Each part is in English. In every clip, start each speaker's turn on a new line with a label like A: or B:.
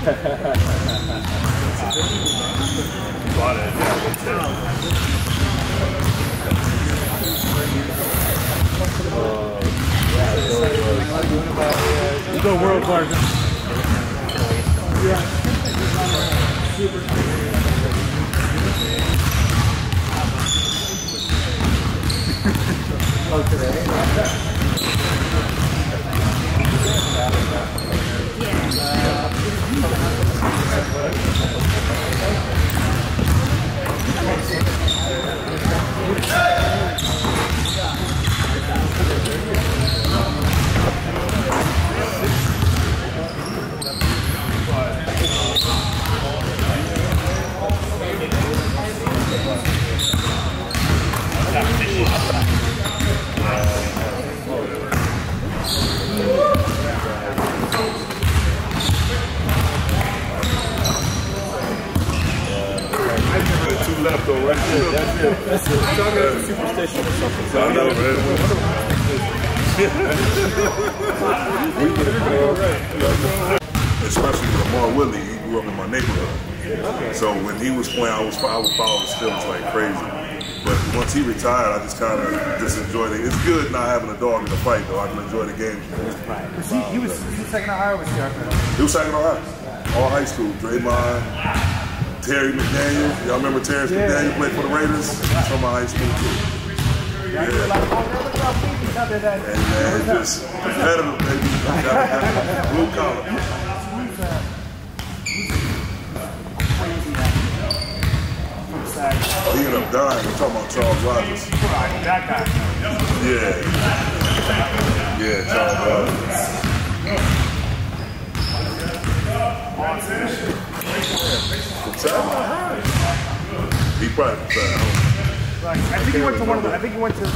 A: You go world class. Yeah. Oh, today?
B: Left though, right?
A: That's it. That's it. It's not a superstition or something. So
B: I know, man. Especially Lamar Willie, he grew up in my neighborhood. So when he was playing, I would follow his feelings like crazy. But once he retired, I just kind of enjoyed it. It's good not having a dog in the fight, though. I can enjoy the game.
A: He was second Ohio, or was he after?
B: He was second Ohio. All high school. Draymond, Terry McDaniel. Y'all remember Terrence McDaniel played for the Raiders? He's from my high school, too. Yeah. And man, just competitive, baby. Blue collar. He ended up dying. We're talking about Charles Rogers.
A: That guy.
B: Yeah. Yeah, Charles Rogers. He probably retired.
A: I think he went to one of the. I think he went to the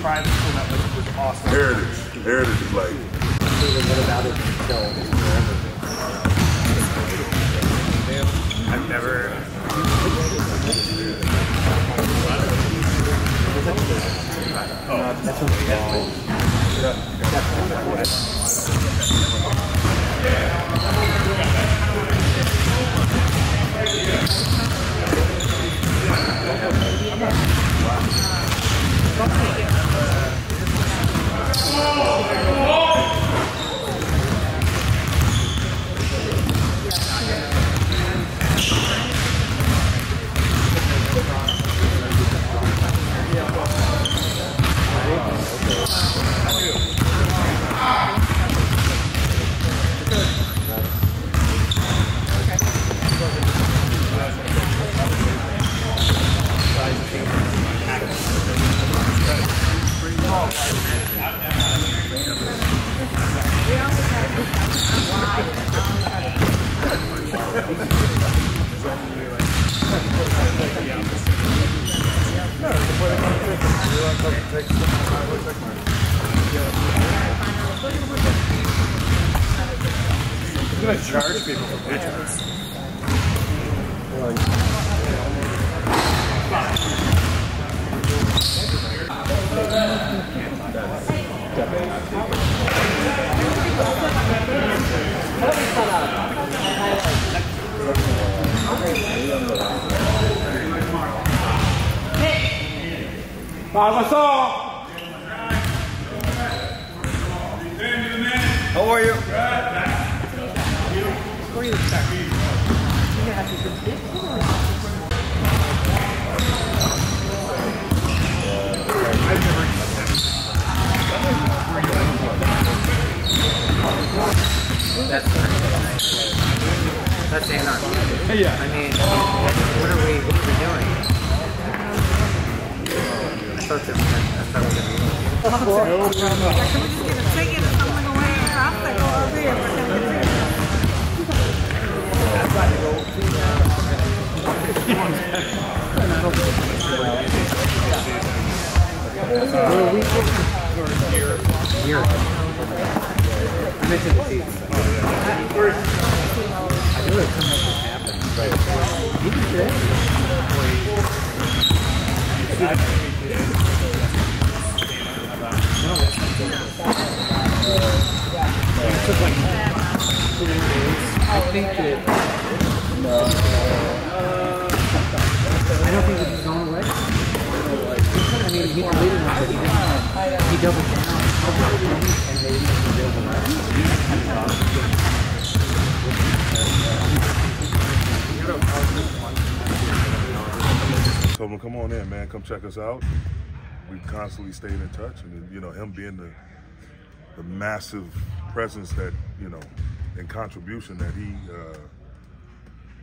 A: private school that was awesome.
B: Heritage is like.
A: I've never. I'm gonna charge people for pictures. How are you? Where are you stuck? You're gonna have to do this. That's Anon. Yeah. I mean, what are we doing? I thought this was
C: taking something away. I'm going to go over here.
A: I mentioned the seats. I knew it couldn't happen. Right. He did it. It took like 2 days.
D: think that I don't think that he's going away. I mean, he's leading us, but he doubled down, and they
B: So come on in, man. Come check us out. We've constantly stayed in touch, and you know, him being the massive presence that, you know, and contribution that he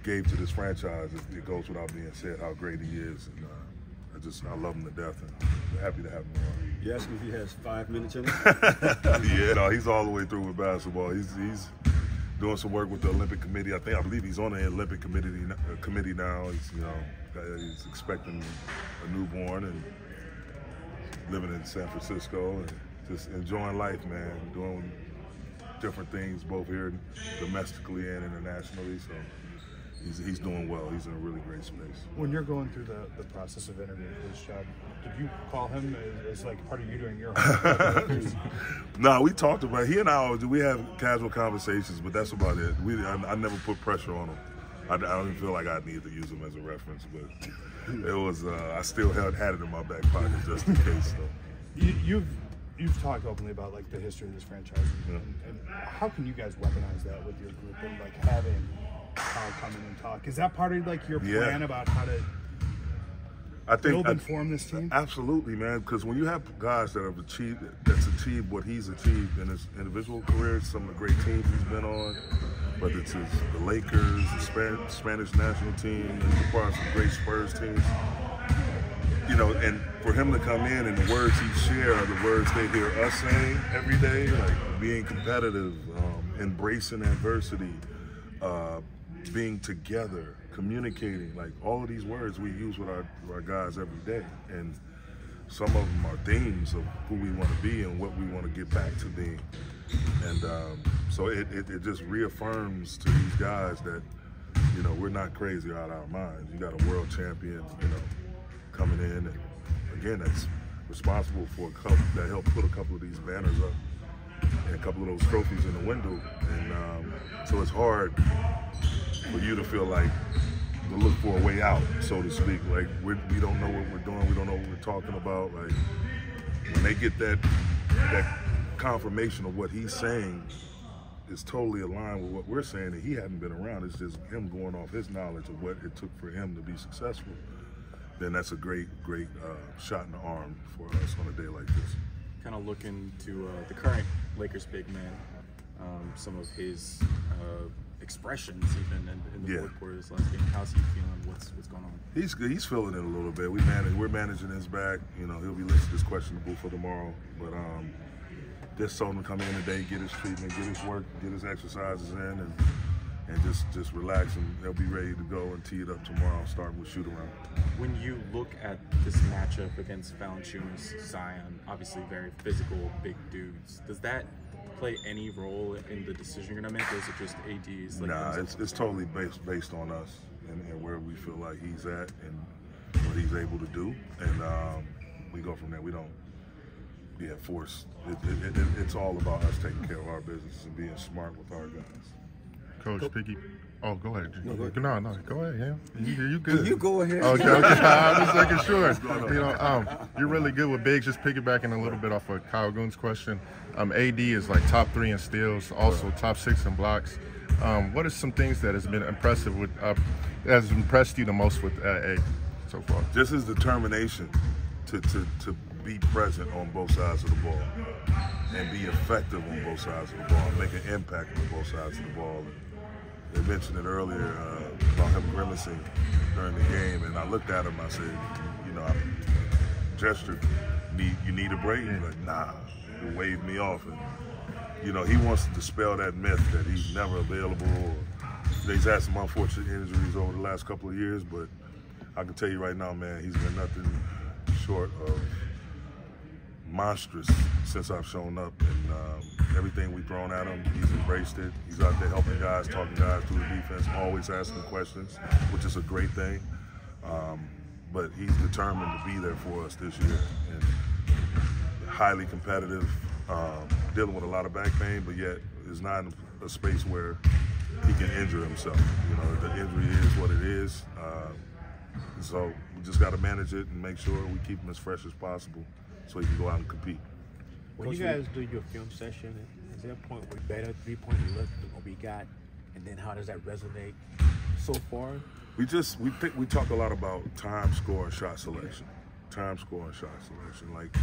B: gave to this franchise, it goes without being said how great he is. And I love him to death, and we're happy to have him on.
E: You asked me if he has 5 minutes in it?
B: Yeah, no, he's all the way through with basketball. He's doing some work with the Olympic Committee. I believe he's on the Olympic committee now. He's, you know, he's expecting a newborn and living in San Francisco and just enjoying life, man. Doing different things both here domestically and internationally. So he's doing well. He's in a really great space.
A: When you're going through the process of interviewing for this job, did you call him as like part of you doing your homework?
B: No, we talked about it. He and we have casual conversations, but that's about it. I never put pressure on him. I don't even feel like I needed to use him as a reference, but it was. I still had it in my back pocket just in case. So.
A: You've talked openly about like the history of this franchise, and how can you guys weaponize that with your group and like having Kyle come in and talk? Is that part of like your plan about how to build and form this team?
B: Absolutely, man. Because when you have guys that have achieved what he's achieved in his individual career, some of the great teams he's been on, whether it's the Lakers, the Spanish national team, he's a part of some great Spurs teams. You know, and for him to come in and the words he shared are the words they hear us saying every day, like being competitive, embracing adversity, being together, communicating, like all of these words we use with our guys every day. And some of them are themes of who we want to be and what we want to get back to being. And so it just reaffirms to these guys that, you know, we're not crazy out of our minds. You got a world champion, you know, coming in, and again, that's responsible for a couple that helped put a couple of these banners up and a couple of those trophies in the window. And so it's hard for you to feel like to look for a way out, so to speak. Like we don't know what we're doing, we don't know what we're talking about. Like when they get that confirmation of what he's saying is totally aligned with what we're saying, and he hadn't been around. It's just him going off his knowledge of what it took for him to be successful. Then that's a great shot in the arm for us on a day like this.
F: Kind of looking to the current Lakers big man, some of his expressions even in the fourth quarter of this last game. How's he feeling? What's going on? He's
B: feeling it a little bit. We're managing his back. You know, he'll be listed as questionable for tomorrow, but just told him to come in today, get his treatment, get his work, get his exercises in, and just relax, and they'll be ready to go and tee it up tomorrow, starting with shoot around.
F: When you look at this matchup against Valanciunas, Zion, obviously very physical, big dudes, does that play any role in the decision you're gonna make, or is it just AD's? Like,
B: nah, it's totally based on us and where we feel like he's at and what he's able to do, and we go from there. We don't force. It's all about us taking care of our business and being smart with our guys.
G: Coach Piggy. Oh, go ahead. No, go ahead, Ham. You good.
E: You go ahead.
G: Okay. I'm just making sure. You know, you're really good with bigs. Just piggybacking a little bit off of Kyle Goon's question. AD is like top 3 in steals, also top 6 in blocks. What are some things that has been impressive with, has impressed you the most with AD so far?
B: Just his determination to be present on both sides of the ball and be effective on both sides of the ball and make an impact on both sides of the ball. They mentioned it earlier about him grimacing during the game, and I looked at him, I said, you know, I gestured, you need a break? He's like, nah, he waved me off. And, you know, he wants to dispel that myth that he's never available. He's had some unfortunate injuries over the last couple of years, but I can tell you right now, man, he's been nothing short of monstrous since I've shown up, and everything we've thrown at him, he's embraced it. He's out there helping guys, talking guys through the defense, always asking questions, which is a great thing. But he's determined to be there for us this year, and highly competitive, dealing with a lot of back pain, but yet is not in a space where he can injure himself. You know, the injury is what it is. So we just got to manage it and make sure we keep him as fresh as possible so he can go out and compete.
E: When you guys do your film session, is there a point where better three-point look than what we got, and then how does that resonate so far?
B: We talk a lot about time, score, and shot selection. Time, score, and shot selection. Like,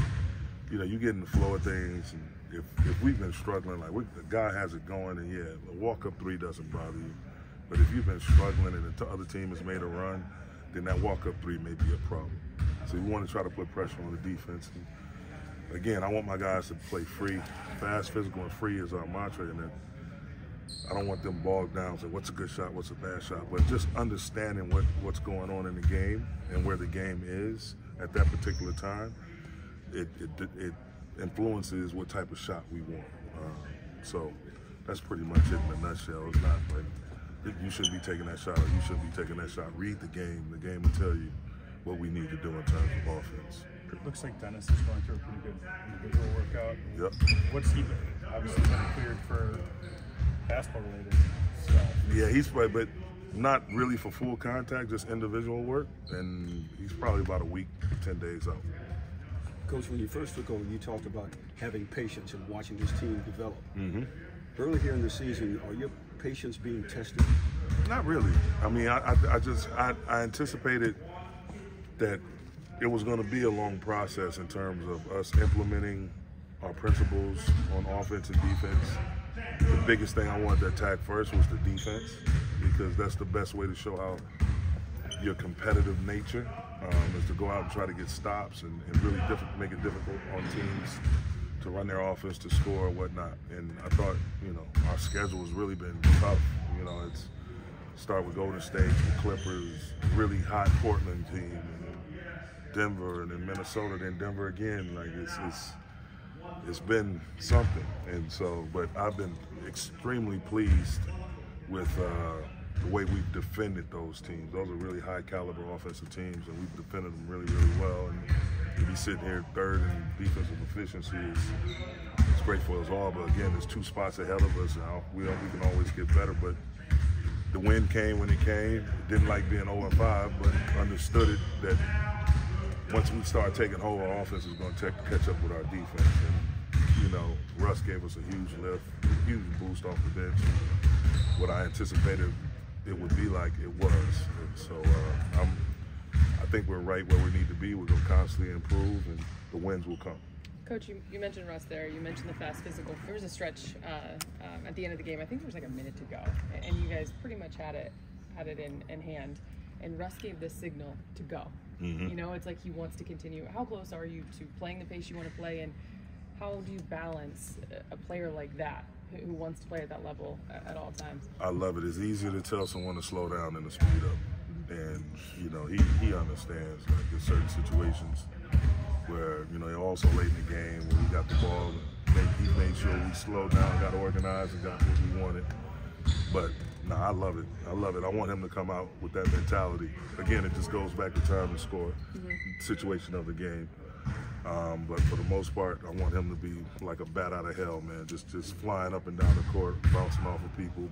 B: you know, you get in the flow of things, and if we've been struggling, like the guy has it going, and yeah, a walk-up three doesn't bother you. But if you've been struggling and the other team has made a run, then that walk-up three may be a problem. So we want to try to put pressure on the defense. And again, I want my guys to play free. Fast, physical, and free is our mantra. And then I don't want them bogged down saying what's a good shot, what's a bad shot. But just understanding what's going on in the game and where the game is at that particular time, it influences what type of shot we want. So that's pretty much it in a nutshell. It's not like you shouldn't be taking that shot or you shouldn't be taking that shot. Read the game. The game will tell you what we need to do in terms of offense.
A: It looks like Dennis is going through a pretty good individual workout.
B: Yep.
A: What's he been? Obviously been cleared for basketball-related stuff.
B: Yeah, he's probably, but not really for full contact, just individual work. And he's probably about a week, 10 days out.
E: Coach, when you first took over, you talked about having patience and watching this team develop.
B: Mm-hmm.
E: Early here in the season, are your patience being tested?
B: Not really. I mean, I anticipated that it was going to be a long process in terms of us implementing our principles on offense and defense. The biggest thing I wanted to attack first was the defense, because that's the best way to show how your competitive nature is to go out and try to get stops and really make it difficult on teams to run their offense, to score or whatnot. And I thought, you know, our schedule has really been tough. You know, it's start with Golden State, the Clippers, really hot Portland team, and Denver, and then Minnesota, then Denver again. Like it's been something. And so, but I've been extremely pleased with the way we've defended those teams. Those are really high caliber offensive teams, and we've defended them really, really well. And to be sitting here third in defensive efficiency is great for us all. But again, there's 2 spots ahead of us now. We can always get better, but the win came when it came. Didn't like being 0-5, but understood it that once we start taking hold, our offense is going to catch up with our defense. And, you know, Russ gave us a huge lift, a huge boost off the bench. What I anticipated it would be like, it was. And so I think we're right where we need to be. We're going to constantly improve, and the wins will come.
H: Coach, you mentioned Russ there. You mentioned the fast physical. There was a stretch at the end of the game. I think there was like a minute to go, and you guys pretty much had it in hand. And Russ gave this signal to go.
B: Mm-hmm.
H: You know, it's like he wants to continue. How close are you to playing the pace you want to play, and how do you balance a player like that who wants to play at that level at all times?
B: I love it. It's easier to tell someone to slow down than to speed up. And, you know, he understands, like, in certain situations where, you know, also late in the game when we got the ball, he made sure we slowed down, got organized, and got what we wanted. But, no, I love it. I love it. I want him to come out with that mentality. Again, it just goes back to time and score, situation of the game. But for the most part, I want him to be like a bat out of hell, man. Just flying up and down the court, bouncing off of people,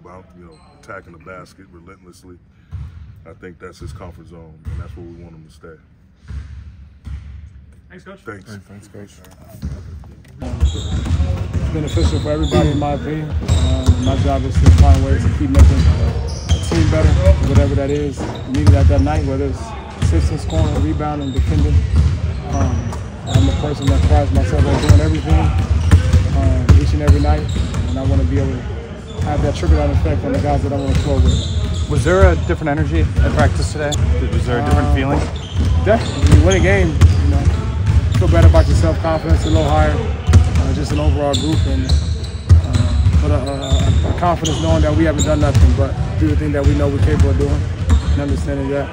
B: attacking the basket relentlessly. I think that's his comfort zone, and that's where we want him to stay.
A: Thanks, Coach.
B: Thanks.
G: Thanks, Coach.
I: It's beneficial for everybody, in my opinion. My job is to find ways to keep making a team better, whatever that is. Needed at that night, whether it's assisting, scoring, rebounding, defending. I'm a person that prides myself on doing everything each and every night, and I want to be able to have that trickle-down effect on the guys that I want to flow with.
J: Was there a different energy at practice today? Was there a different feeling?
I: Definitely. When you win a game, you know, feel better about your self-confidence, a little higher, just an overall group, and but a confidence knowing that we haven't done nothing but do the thing that we know we're capable of doing, and understanding that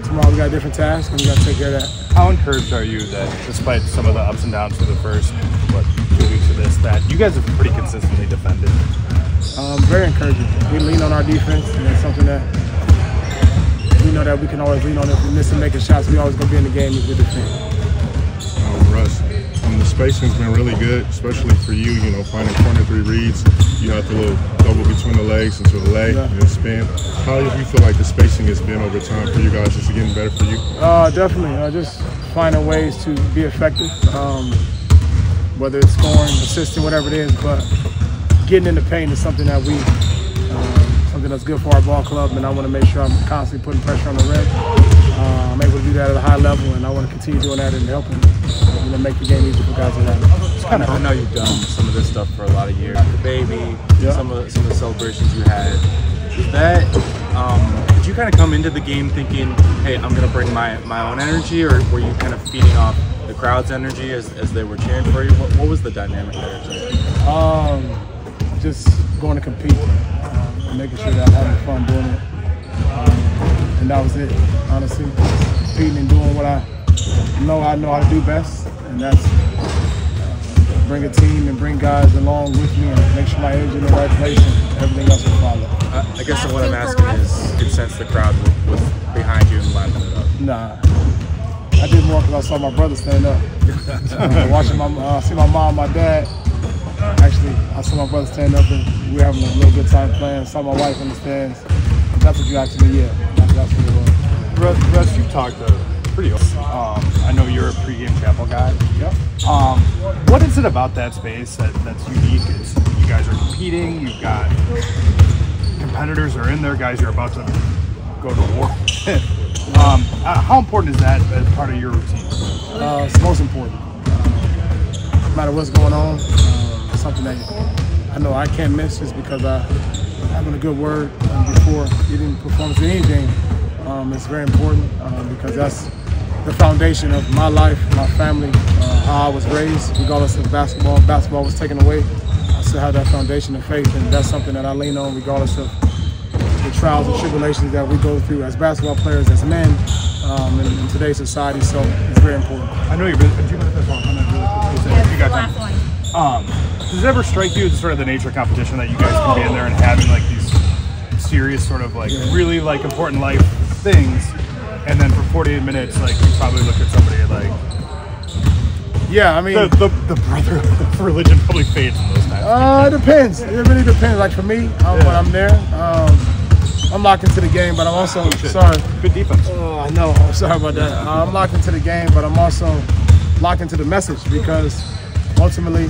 I: tomorrow we got a different task and we got to take care of that.
J: How encouraged are you that despite some of the ups and downs through the first, 2 weeks of this, that you guys have pretty consistently defended?
I: Very encouraging. We lean on our defense, and it's something that we know that we can always lean on. If we miss and making shots, we always going to be in the game if we defend.
G: Russ, the spacing's been really good, especially for you, finding corner 3 reads. you have the little double between the legs into the leg and spin. How do you feel like the spacing has been over time for you guys? Is it getting better for you?
I: Definitely. Just finding ways to be effective, whether it's scoring, assisting, whatever it is. But getting in the paint is something that something that's good for our ball club, and I want to make sure I'm constantly putting pressure on the rim. I'm able to do that at a high level, and I want to continue doing that and helping make the game easier for guys around me.
F: I know you've done some of this stuff for a lot of years. The baby, some of the celebrations you had. Is that did you kind of come into the game thinking, hey, I'm going to bring my own energy, or were you kind of feeding off the crowd's energy as they were cheering for you? What was the dynamic there?
I: Just going to compete, making sure that I'm having fun doing it. And that was it, honestly. Competing and doing what I know how to do best, and that's bring a team and bring guys along with me and make sure my head's in the right place and everything else will follow.
F: I guess what I'm asking is, you could sense the crowd was behind you and lapping it up.
I: Nah. I did more because I saw my brother stand up. Watching see my mom, my dad. Actually, I saw my brother stand up and we were having a little good time playing. Saw my wife in the stands. That's what you actually, that's what it was.
A: Russ, you've talked pretty I know you're a pregame chapel guy.
I: Yep.
A: What is it about that space that's unique? It's, you guys are competing, you've got competitors are in there, guys you're about to go to war. How important is that as part of your routine?
I: It's the most important. No matter what's going on, it's something that I know I can't miss just because having a good word before getting performance in any game is very important because that's the foundation of my life, my family, how I was raised, regardless of basketball. If basketball was taken away, I still have that foundation of faith, and that's something that I lean on regardless of the trials and tribulations that we go through as basketball players, as men, in today's society, so it's very important.
A: I know you've been a few minutes this one. You got time. Does it ever strike you as sort of the nature of competition that you guys can be in there and having like these serious sort of like really like important life things, and then for 48 minutes like you probably look at somebody like
I: I mean
A: the brother of religion probably fades in those times.
I: It depends. It really depends. Like for me, when I'm there, I'm locked into the game, but I'm also sorry.
A: Good defense.
I: Oh, I know. I'm sorry about that. I'm locked into the game, but I'm also locked into the message because ultimately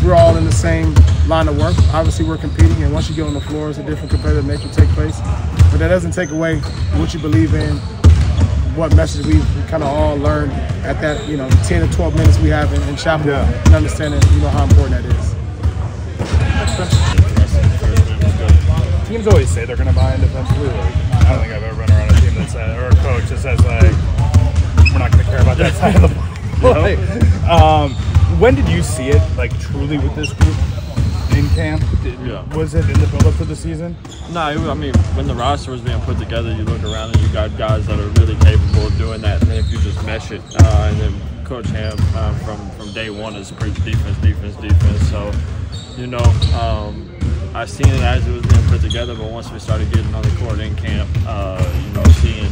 I: we're all in the same line of work. Obviously, we're competing, and once you get on the floor, it's a different competitive nature take place. But that doesn't take away what you believe in, what message we kind of all learned at that 10 or 12 minutes we have in chapel, and understanding how important that is.
A: Teams always say they're going to buy in defensively. Like, I don't think I've ever run around a team that says, or a coach that says like, we're not going to care about that side of the ball. When did you see it like truly with this group in camp? Was it in the build-up to the season?
K: No, I mean, when the roster was being put together, you look around and you got guys that are really capable of doing that. And then if you just mesh it, and then Coach Ham from day one has preached defense. So, I seen it as it was being put together, but once we started getting on the court in camp, seeing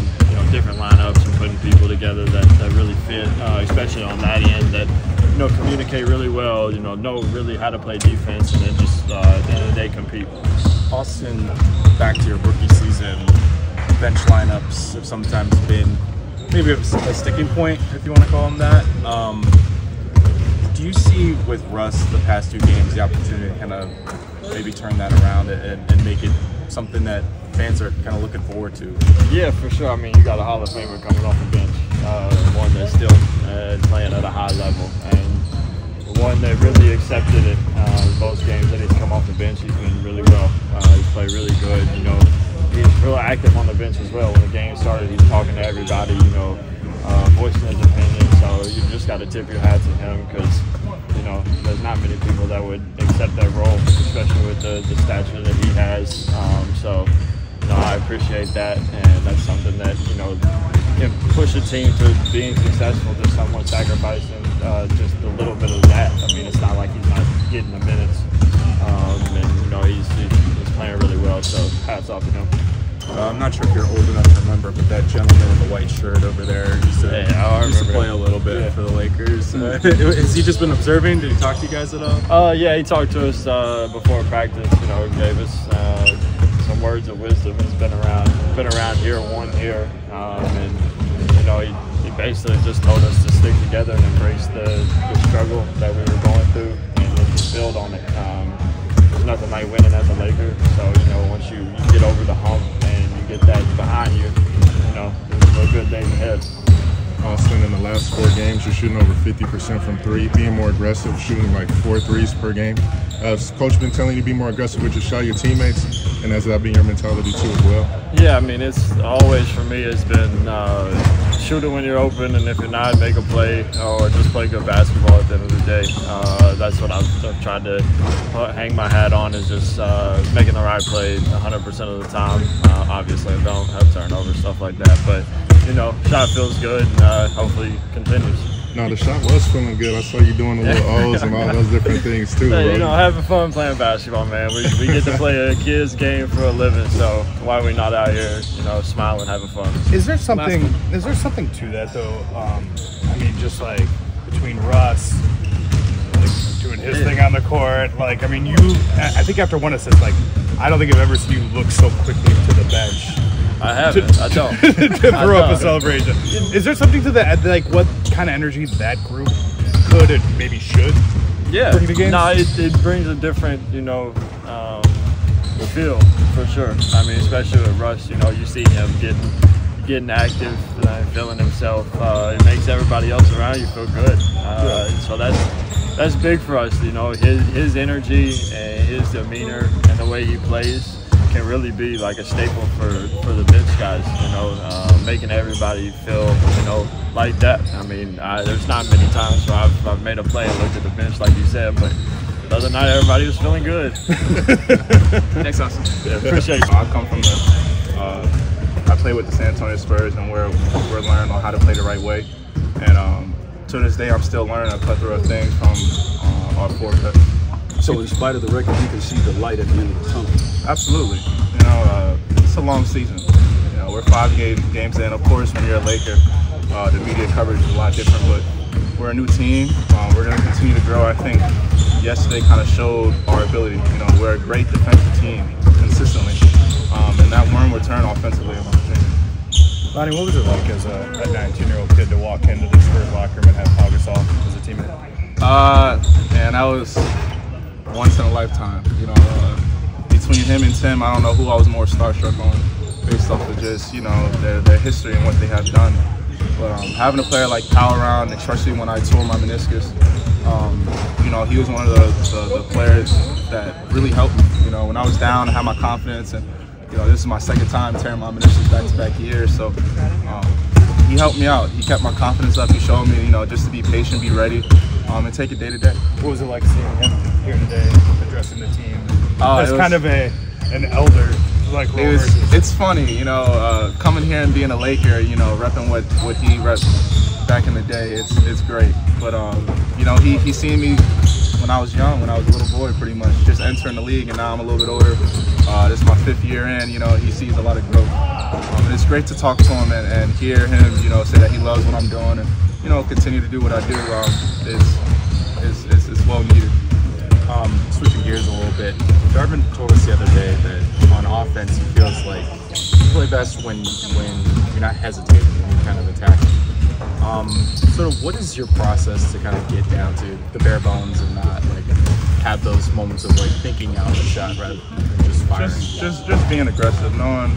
K: different lineups and putting people together that really fit, especially on that end, that communicate really well, know really how to play defense, and then just at the end of the day compete.
F: Austin, back to your rookie season, bench lineups have sometimes been maybe a sticking point, if you want to call them that. Do you see with Russ the past 2 games the opportunity to kind of maybe turn that around and make it something that fans are kind of looking forward to?
K: Yeah, for sure. I mean, you got a Hall of Famer coming off the bench, one that's still playing at a high level, and one that really accepted it. Both games that he's come off the bench, he's been really well. He's played really good. He's real active on the bench as well. When the game started, he's talking to everybody, voicing his opinion. So you just got to tip your hat to him because, there's not many people that would accept that role, especially with the stature that he has. I appreciate that, and that's something that, can push a team to being successful, just someone sacrificing just a little bit of that. I mean, it's not like he's not getting the minutes, he's playing really well, so hats off to him.
F: I'm not sure if you're old enough to remember, but that gentleman in the white shirt over there used to play a little bit. bit for the Lakers. Has he just been observing? Did he talk to you guys at all?
K: Yeah, he talked to us before practice. You know, gave us some words of wisdom. He's been around here 1 year, and you know, he basically just told us to stick together and embrace the struggle that we were going through and just build on it. There's nothing like winning as a Laker. So you know, once you get over the hump and you get that behind you, you know, there's good days ahead.
G: Austin, in the last 4 games, you're shooting over 50% from 3, being more aggressive, shooting like 4 threes per game. Has Coach been telling you to be more aggressive with your shot, your teammates, and has that been your mentality too as well?
K: Yeah, I mean, it's always for me, it's been shoot it when you're open, and if you're not, make a play or just play good basketball at the end of the day. That's what I've tried to hang my hat on, is just making the right play 100% of the time. Obviously, I don't have turnovers, stuff like that, but you know, shot feels good and hopefully continues.
G: No, the shot was feeling good. I saw you doing the little O's and all those different things too,
K: hey,
G: bro.
K: You know, having fun playing basketball, man. We get to play a kid's game for a living, so why are we not out here, you know, smiling, having fun?
A: Is there something to that though? I mean, just like between Russ, like doing his thing on the court, like I mean, I think after one assist, like I don't think I've ever seen you look so quickly to the bench.
K: I haven't. I don't.
A: to throw up a celebration. Is there something to that? Like, what kind of energy that group could and maybe should bring to games?
K: No, it brings a different, you know, feel for sure. I mean, especially with Russ, you know, you see him getting active, feeling himself. It makes everybody else around you feel good. So that's big for us. You know, his energy and his demeanor and the way he plays can really be like a staple for the bench guys, you know, making everybody feel, you know, like that. I mean, there's not many times where I've made a play and looked at the bench like you said, but the other night everybody was feeling good.
L: Thanks, Austin.
K: Yeah, appreciate you.
L: I come from I play with the San Antonio Spurs, and we're learning on how to play the right way. And to this day, I'm still learning a plethora of things from our forecourt.
M: So in spite of the record, you can see the light at the end of the tunnel.
L: Absolutely. You know, it's a long season. You know, we're 5 games in. Of course, when you're a Laker, the media coverage is a lot different, but we're a new team. We're going to continue to grow. I think yesterday kind of showed our ability. You know, we're a great defensive team consistently, and that won return offensively in my opinion.
A: Lonnie, what was it like as a 19-year-old kid to walk into the Spurs locker room and have Paul Gasol as a teammate?
L: Man, that was once in a lifetime. You know, between him and Tim, I don't know who I was more starstruck on, based off of just, you know, their history and what they have done. But having a player like Powell around, especially when I tore my meniscus, you know, he was one of the players that really helped me. You know, when I was down, I had my confidence, and you know, this is my 2nd time tearing my meniscus back-to-back years. So he helped me out. He kept my confidence up. He showed me, you know, just to be patient, be ready, and take it day to day.
A: What was it like seeing him here today, addressing the team? As kind of an elder, like
L: it's funny, you know, coming here and being a Laker, you know, repping what he repped back in the day. It's great. But you know, he seen me when I was young, when I was a little boy, pretty much just entering the league, and now I'm a little bit older. This is my 5th year in. You know, he sees a lot of growth, and it's great to talk to him and hear him, you know, say that he loves what I'm doing, and you know, continue to do what I do. It's well needed.
F: Switching gears a little bit, Darvin told us the other day that on offense he feels like you play best when you're not hesitating, when you're kind of attacking. So what is your process to kind of get down to the bare bones and not like have those moments of like thinking out the shot rather than just firing?
L: Just being aggressive, knowing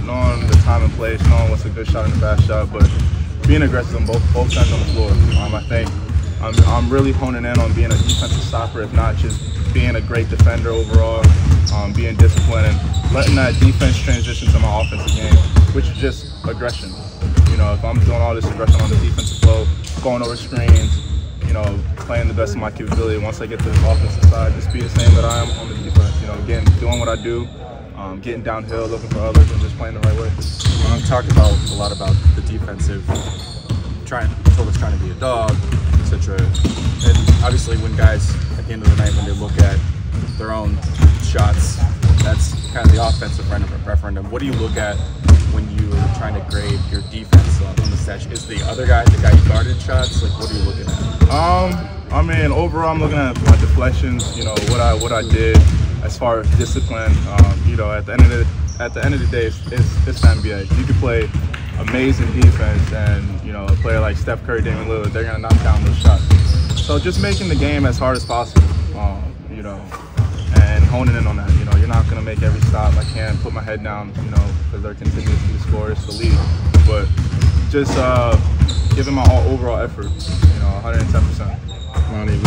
L: the time and place, knowing what's a good shot and a bad shot, but being aggressive on both sides on the floor. I think I'm really honing in on being a defensive stopper, if not just being a great defender overall, being disciplined, and letting that defense transition to my offensive game, which is just aggression. You know, if I'm doing all this aggression on the defensive flow, going over screens, you know, playing the best of my capability, once I get to the offensive side, just be the same that I am on the defense. You know, again, doing what I do, getting downhill, looking for others, and just playing the right way.
F: I've talked a lot about the defensive, trying to be a dog, etc. And obviously when guys, at the end of the night, when they look at their own shots, that's kind of the offensive referendum. What do you look at when you are trying to grade your defense on the session? Is the other guy the guy you guarded shots? Like, what are you looking at?
L: I mean, overall, I'm looking at my deflections. You know, what I did as far as discipline. You know, at the end of the day, it's the NBA. You can play amazing defense, and you know, a player like Steph Curry, Damian Lillard, they're gonna knock down those shots. So just making the game as hard as possible. You know, and honing in on that. You know, you're not going to make every stop. I can't put my head down, you know, because they're continuously to score. It's the league. But just giving my overall effort, you know, 110%.
G: Lonnie,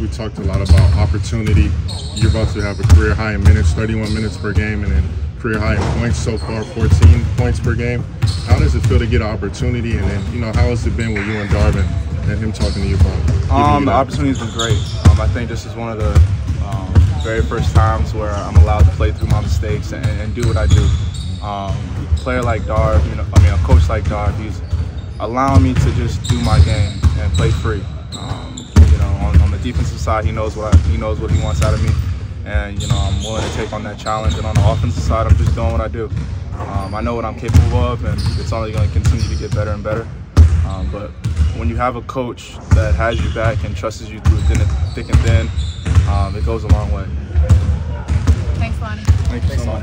G: we talked a lot about opportunity. You're about to have a career high in minutes, 31 minutes per game, and then career high in points so far, 14 points per game. How does it feel to get an opportunity? And then, you know, how has it been with you and Darvin and him talking to you about
L: the opportunity's been great. I think this is one of the very first times where I'm allowed to play through my mistakes and do what I do. A player like Darv, you know, I mean, a coach like Darv, he's allowing me to just do my game and play free. You know, on the defensive side, he knows what he wants out of me, and you know, I'm willing to take on that challenge. And on the offensive side, I'm just doing what I do. I know what I'm capable of, and it's only going to continue to get better and better. But when you have a coach that has you back and trusts you through thick and thin, it goes a long way.
C: Thanks, Lonnie.
L: Thank you so much.